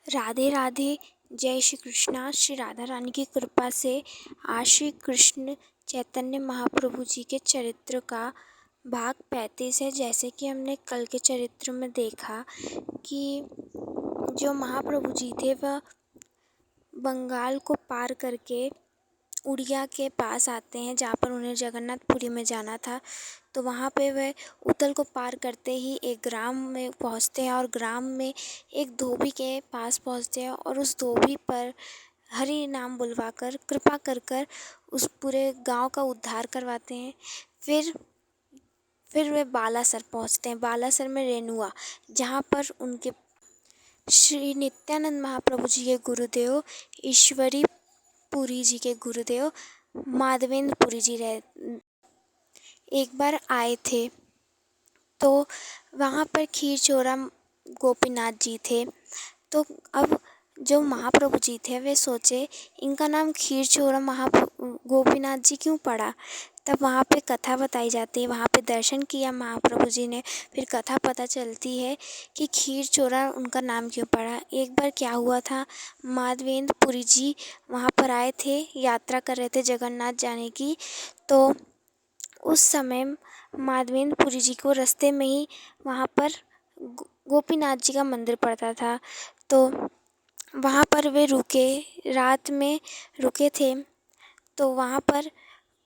राधे राधे। जय श्री कृष्णा। श्री राधा रानी की कृपा से आज श्री कृष्ण चैतन्य महाप्रभु जी के चरित्र का भाग 35 है। जैसे कि हमने कल के चरित्र में देखा कि जो महाप्रभु जी थे वह बंगाल को पार करके उड़िया के पास आते हैं, जहाँ पर उन्हें जगन्नाथपुरी में जाना था। तो वहाँ पे वह उतल को पार करते ही एक ग्राम में पहुँचते हैं और ग्राम में एक धोबी के पास पहुँचते हैं और उस धोबी पर हरि नाम बुलवाकर कृपा कर कर उस पूरे गांव का उद्धार करवाते हैं। फिर वे बालासर पहुँचते हैं। बालासर में रेनुआ, जहाँ पर उनके श्री नित्यानंद महाप्रभु जी के गुरुदेव ईश्वरी पुरी जी के गुरुदेव माधवेंद्र पुरी जी एक बार आए थे। तो वहाँ पर खीर चोरा गोपीनाथ जी थे। तो अब जो महाप्रभु जी थे वे सोचे इनका नाम खीर चोरा गोपीनाथ जी क्यों पड़ा। तब वहाँ पे कथा बताई जाती है, वहाँ पे दर्शन किया महाप्रभु जी ने। फिर कथा पता चलती है कि खीर चोरा उनका नाम क्यों पड़ा। एक बार क्या हुआ था, माधवेंद्र पुरी जी वहाँ पर आए थे, यात्रा कर रहे थे जगन्नाथ जाने की। तो उस समय माधवेंद्र पुरी जी को रास्ते में ही वहाँ पर गोपीनाथ जी का मंदिर पड़ता था। तो वहाँ पर वे रुके, रात में रुके थे। तो वहाँ पर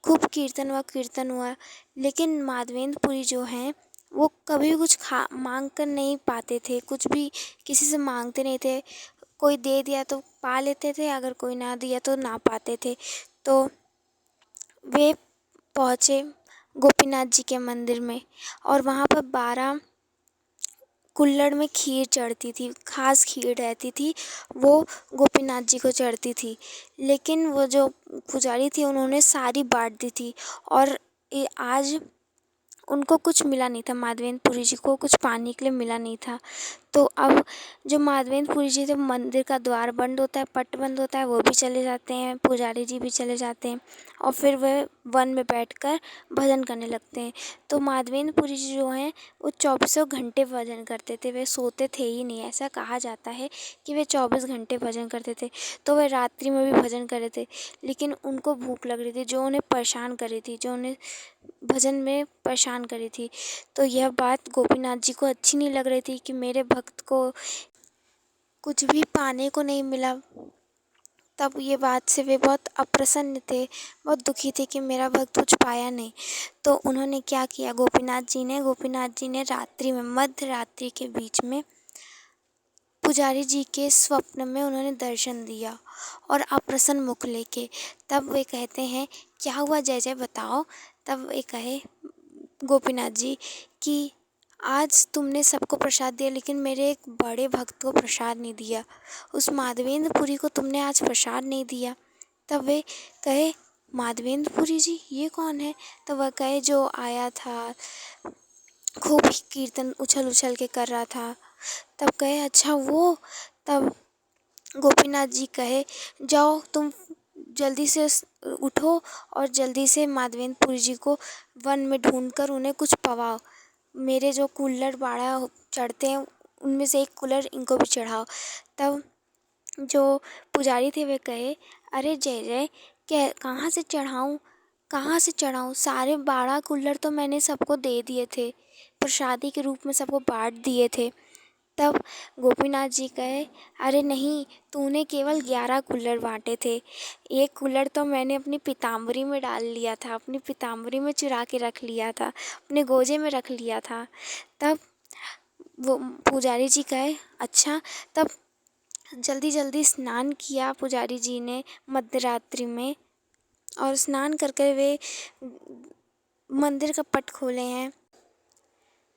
खूब कीर्तन हुआ। लेकिन माधवेंद्र पुरी जो हैं वो कभी भी कुछ मांग कर नहीं पाते थे, कुछ भी किसी से मांगते नहीं थे। कोई दे दिया तो पा लेते थे, अगर कोई ना दिया तो ना पाते थे। तो वे पहुँचे गोपीनाथ जी के मंदिर में और वहाँ पर 12 कुल्हड़ में खीर चढ़ती थी, खास खीर रहती थी, वो गोपीनाथ जी को चढ़ती थी। लेकिन वो जो पुजारी थी उन्होंने सारी बाँट दी थी और आज उनको कुछ मिला नहीं था, माधवेंद्र पुरी जी को कुछ पाने के लिए मिला नहीं था। तो अब जो माधवेंद्र पुरी जी थे, मंदिर का द्वार बंद होता है, पट बंद होता है, वो भी चले जाते हैं, पुजारी जी भी चले जाते हैं और फिर वह वन में बैठकर भजन करने लगते हैं। तो माधवेंद्र पुरी जी जो हैं वो 24 घंटे भजन करते थे, वे सोते थे ही नहीं। ऐसा कहा जाता है कि वे 24 घंटे भजन करते थे। तो वे रात्रि में भी भजन कर रहे थे, लेकिन उनको भूख लग रही थी जो उन्हें परेशान कर रही थी, जो उन्हें भजन में परेशान करी थी। तो यह बात गोपीनाथ जी को अच्छी नहीं लग रही थी कि मेरे भक्त को कुछ भी पाने को नहीं मिला। तब ये बात से वे बहुत अप्रसन्न थे, बहुत दुखी थे कि मेरा भक्त कुछ पाया नहीं। तो उन्होंने क्या किया, गोपीनाथ जी ने रात्रि में, मध्य रात्रि के बीच में पुजारी जी के स्वप्न में उन्होंने दर्शन दिया और अप्रसन्न मुख लेके। तब वे कहते हैं क्या हुआ जय जय बताओ। तब वे कहे गोपीनाथ जी कि आज तुमने सबको प्रसाद दिया लेकिन मेरे एक बड़े भक्त को प्रसाद नहीं दिया, उस माधवेंद्र पुरी को तुमने आज प्रसाद नहीं दिया। तब वे कहे माधवेंद्र पुरी जी ये कौन है। तब वह कहे जो आया था, खूब कीर्तन उछल उछल के कर रहा था। तब कहे अच्छा वो। तब गोपीनाथ जी कहे जाओ तुम जल्दी से उठो और जल्दी से माधवेंद्र पुरी जी को वन में ढूंढकर उन्हें कुछ पवाओ। मेरे जो कुल्हड़ बाड़ा चढ़ते हैं उनमें से एक कुल्हड़ इनको भी चढ़ाओ। तब जो पुजारी थे वे कहे अरे जय जय, कहाँ से चढ़ाऊँ, सारे 12 कुल्हड़ तो मैंने सबको दे दिए थे, प्रसादी के रूप में सबको बांट दिए थे। तब गोपीनाथ जी कहे अरे नहीं, तूने केवल 11 कुल्हड़ बांटे थे, एक कुल्हड़ तो मैंने अपनी पीताम्बरी में डाल लिया था, अपनी पीताम्बरी में चुरा के रख लिया था, अपने गोजे में रख लिया था। तब वो पुजारी जी कहे अच्छा। तब जल्दी जल्दी स्नान किया पुजारी जी ने मध्य रात्रि में, और स्नान करके वे मंदिर का पट खोले हैं।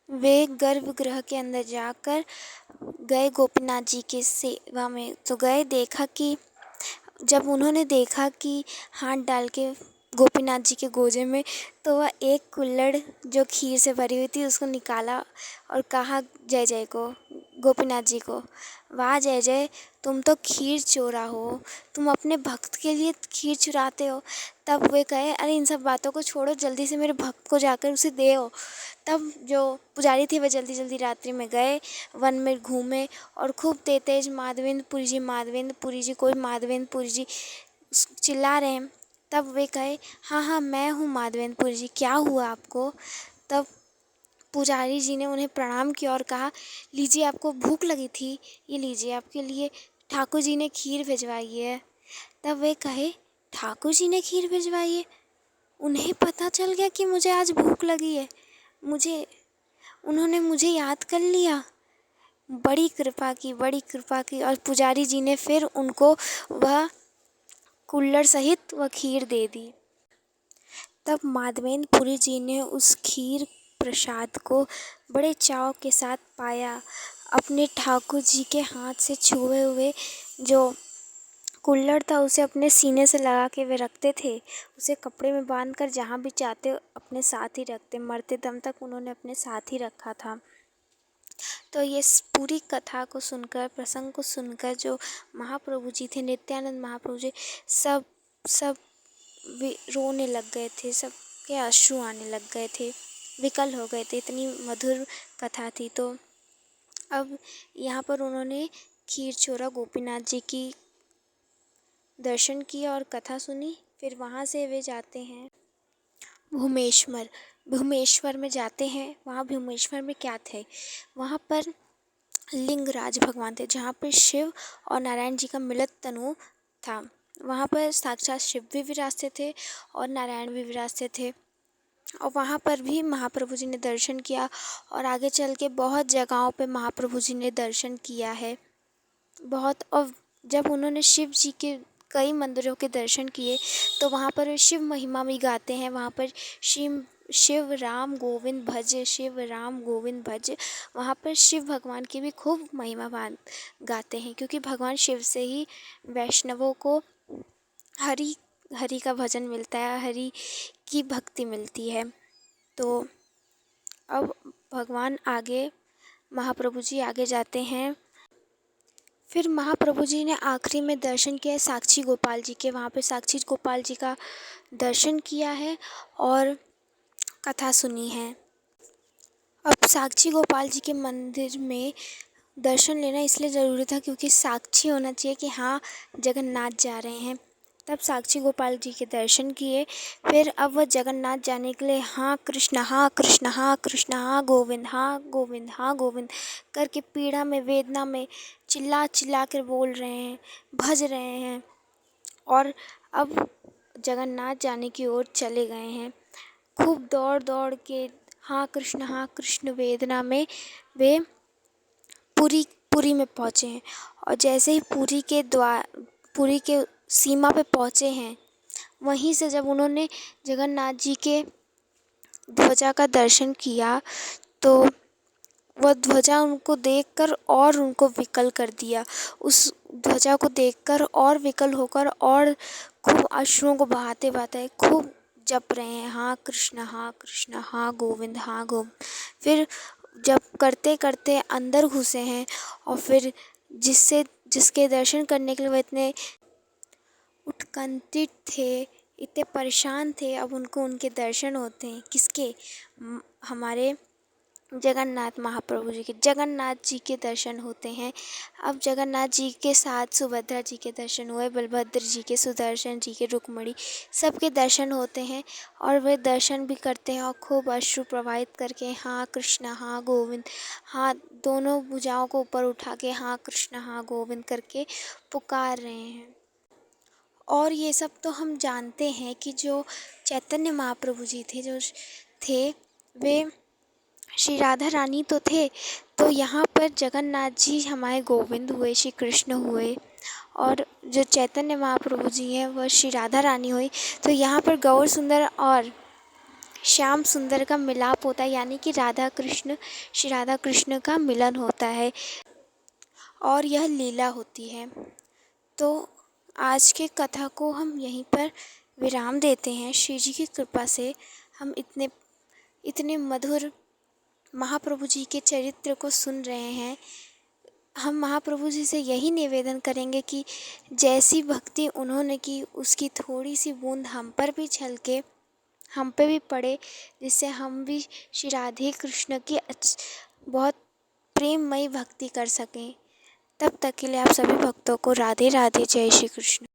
वे गर्भगृह के अंदर जाकर गए गोपीनाथ जी की सेवा में। तो गए, देखा कि जब उन्होंने देखा कि हाथ डाल के गोपीनाथ जी के गोजे में, तो वह एक कुल्हड़ जो खीर से भरी हुई थी उसको निकाला और कहा जय जय को, गोपीनाथ जी को, वाह जय जय, तुम तो खीर चोरा हो, तुम अपने भक्त के लिए खीर चुराते हो। तब वे कहे, अरे इन सब बातों को छोड़ो, जल्दी से मेरे भक्त को जाकर उसे दे आओ। तब जो पुजारी थे वे जल्दी जल्दी रात्रि में गए, वन में घूमे और खूब तेज माधवेंद्रपुरी जी, माधवेंद्रपुरी जी, कोई माधवेंद्रपुरी जी चिल्ला रहे हैं। तब वे कहे, हाँ हाँ मैं हूँ माधवेंद्रपुरी जी, क्या हुआ आपको। तब पुजारी जी ने उन्हें प्रणाम किया और कहा, लीजिए आपको भूख लगी थी, ये लीजिए आपके लिए ठाकुर जी ने खीर भिजवाई है। तब वे कहे, ठाकुर जी ने खीर भिजवाई है, उन्हें पता चल गया कि मुझे आज भूख लगी है, उन्होंने मुझे याद कर लिया, बड़ी कृपा की, बड़ी कृपा की। और पुजारी जी ने फिर उनको वह कुल्हड़ सहित वह खीर दे दी। तब माधवेंद्रपुरी जी ने उस खीर प्रसाद को बड़े चाव के साथ पाया। अपने ठाकुर जी के हाथ से छुए हुए जो कुल्हड़ था उसे अपने सीने से लगा के वे रखते थे, उसे कपड़े में बांध कर जहाँ भी चाहते अपने साथ ही रखते, मरते दम तक उन्होंने अपने साथ ही रखा था। तो ये पूरी कथा को सुनकर, प्रसंग को सुनकर जो महाप्रभु जी थे, नित्यानंद महाप्रभु जी, सब सब रोने लग गए थे, सबके अश्रु आने लग गए थे, विकल हो गए थे, इतनी मधुर कथा थी। तो अब यहाँ पर उन्होंने खीर चोरा गोपीनाथ जी की दर्शन किया और कथा सुनी। फिर वहाँ से वे जाते हैं भूमेश्वर। भूमेश्वर में जाते हैं। वहाँ भूमेश्वर में क्या थे, वहाँ पर लिंगराज भगवान थे, जहाँ पर शिव और नारायण जी का मिलित तनु था। वहाँ पर साक्षात शिव भी विराजते थे और नारायण भी विराजते थे। और वहाँ पर भी महाप्रभु जी ने दर्शन किया और आगे चल के बहुत जगहों पे महाप्रभु जी ने दर्शन किया है बहुत। और जब उन्होंने शिव जी के कई मंदिरों के दर्शन किए तो वहाँ पर शिव महिमा भी गाते हैं। वहाँ पर शिव राम गोविंद भज, शिव राम गोविंद भज। वहाँ पर शिव भगवान की भी खूब महिमा गाते हैं, क्योंकि भगवान शिव से ही वैष्णवों को हरि का भजन मिलता है, हरि की भक्ति मिलती है। तो अब भगवान आगे, महाप्रभु जी आगे जाते हैं। फिर महाप्रभु जी ने आखिरी में दर्शन किया साक्षी गोपाल जी के। वहाँ पे साक्षी गोपाल जी का दर्शन किया है और कथा सुनी है। अब साक्षी गोपाल जी के मंदिर में दर्शन लेना इसलिए ज़रूरी था क्योंकि साक्षी होना चाहिए कि हाँ जगन्नाथ जा रहे हैं। तब साक्षी गोपाल जी के दर्शन किए। फिर अब वह जगन्नाथ जाने के लिए हाँ कृष्ण, हाँ कृष्ण, हाँ कृष्ण, हाँ गोविंद, हाँ गोविंद, हाँ गोविंद करके पीड़ा में, वेदना में चिल्ला चिल्ला कर बोल रहे हैं, भज रहे हैं और अब जगन्नाथ जाने की ओर चले गए हैं। खूब दौड़ दौड़ के हाँ कृष्ण वेदना में वे पुरी में पहुँचे हैं। और जैसे ही पुरी के सीमा पे पहुँचे हैं, वहीं से जब उन्होंने जगन्नाथ जी के ध्वजा का दर्शन किया तो वह ध्वजा उनको देखकर और उनको विकल कर दिया। उस ध्वजा को देखकर और विकल होकर और खूब अश्रुओं को बहाते बहाते खूब जप रहे हैं, हाँ कृष्ण, हाँ गोविंद, हाँ गोविंद। फिर जब करते करते अंदर घुसे हैं और फिर जिसके दर्शन करने के लिए वो इतने उत्कंठित थे, इतने परेशान थे, अब उनको उनके दर्शन होते हैं। किसके? हमारे जगन्नाथ महाप्रभु जी के, जगन्नाथ जी के दर्शन होते हैं। अब जगन्नाथ जी के साथ सुभद्रा जी के दर्शन हुए, बलभद्र जी के, सुदर्शन जी के, रुक्मणी सबके दर्शन होते हैं और वे दर्शन भी करते हैं और खूब अश्रु प्रवाहित करके हाँ कृष्ण, हाँ गोविंद, हाँ दोनों भुजाओं को ऊपर उठा के हाँ कृष्ण, हाँ गोविंद करके पुकार रहे हैं। और ये सब तो हम जानते हैं कि जो चैतन्य महाप्रभु जी थे वे श्री राधा रानी तो थे, तो यहाँ पर जगन्नाथ जी हमारे गोविंद हुए, श्री कृष्ण हुए और जो चैतन्य महाप्रभु जी हैं वह श्री राधा रानी हुई। तो यहाँ पर गौर सुंदर और श्याम सुंदर का मिलाप होता है, यानी कि श्री राधा कृष्ण का मिलन होता है और यह लीला होती है। तो आज के कथा को हम यहीं पर विराम देते हैं। श्री जी की कृपा से हम इतने मधुर महाप्रभु जी के चरित्र को सुन रहे हैं। हम महाप्रभु जी से यही निवेदन करेंगे कि जैसी भक्ति उन्होंने की उसकी थोड़ी सी बूंद हम पर भी छलके, हम पे भी पड़े, जिससे हम भी श्री राधे कृष्ण की बहुत प्रेममयी भक्ति कर सकें। तब तक के लिए आप सभी भक्तों को राधे राधे, जय श्री कृष्ण।